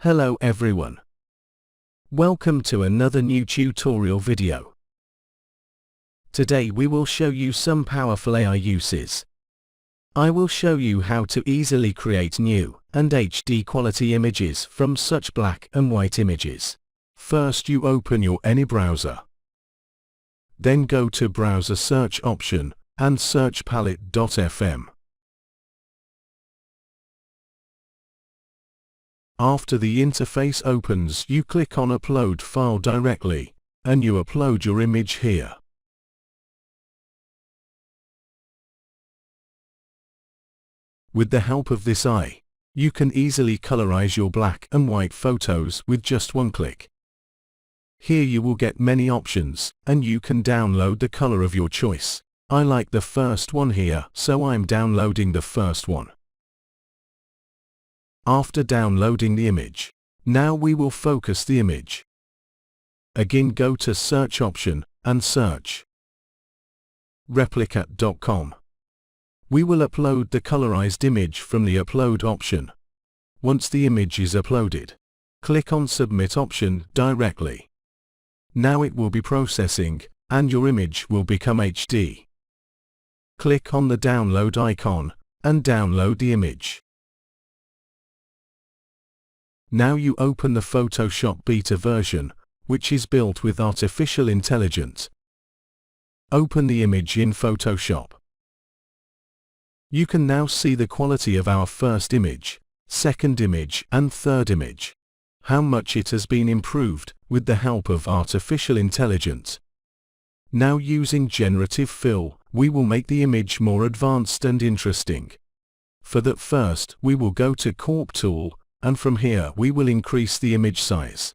Hello everyone. Welcome to another new tutorial video. Today we will show you some powerful AI uses. I will show you how to easily create new and HD quality images from such black and white images. First you open your any browser. Then go to browser search option and search palette.fm. After the interface opens, you click on Upload File directly, and you upload your image here. With the help of this eye, you can easily colorize your black and white photos with just one click. Here you will get many options, and you can download the color of your choice. I like the first one here, so I'm downloading the first one. After downloading the image, now we will focus the image. Again go to search option and search replicate.com. We will upload the colorized image from the upload option. Once the image is uploaded, click on submit option directly. Now it will be processing and your image will become HD. Click on the download icon and download the image. Now you open the Photoshop beta version, which is built with artificial intelligence. Open the image in Photoshop. You can now see the quality of our first image, second image and third image. How much it has been improved with the help of artificial intelligence. Now using generative fill, we will make the image more advanced and interesting. For that first, we will go to Crop tool, and from here we will increase the image size.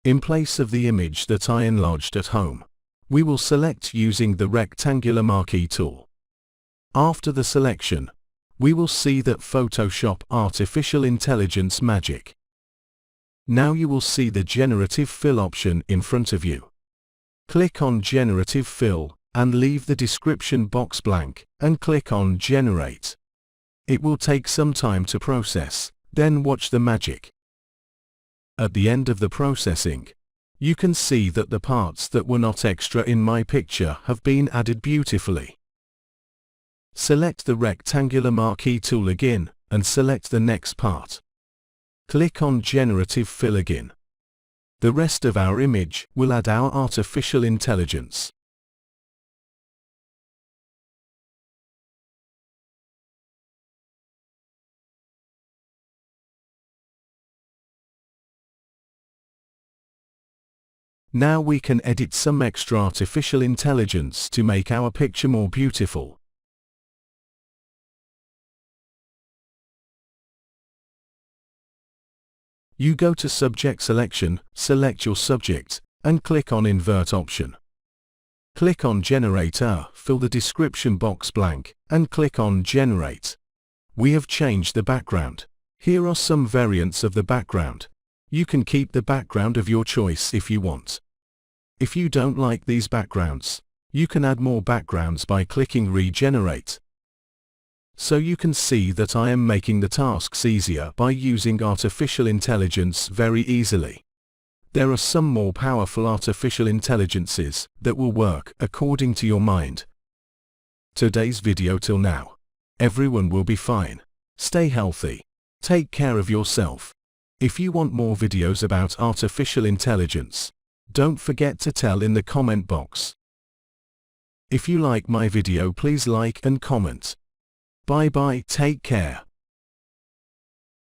In place of the image that I enlarged at home, we will select using the rectangular marquee tool. After the selection, we will see that Photoshop Artificial Intelligence Magic. Now you will see the generative fill option in front of you. Click on generative fill and leave the description box blank and click on generate. It will take some time to process. Then watch the magic. At the end of the processing, you can see that the parts that were not extra in my picture have been added beautifully. Select the rectangular marquee tool again and select the next part. Click on generative fill again. The rest of our image will add our artificial intelligence. Now we can edit some extra artificial intelligence to make our picture more beautiful. You go to subject selection, select your subject, and click on invert option. Click on generator, fill the description box blank, and click on generate. We have changed the background. Here are some variants of the background. You can keep the background of your choice if you want. If you don't like these backgrounds, you can add more backgrounds by clicking regenerate. So you can see that I am making the tasks easier by using artificial intelligence very easily. There are some more powerful artificial intelligences that will work according to your mind. Today's video till now. Everyone will be fine. Stay healthy. Take care of yourself. If you want more videos about artificial intelligence, don't forget to tell in the comment box. If you like my video, please like and comment. Bye bye, take care.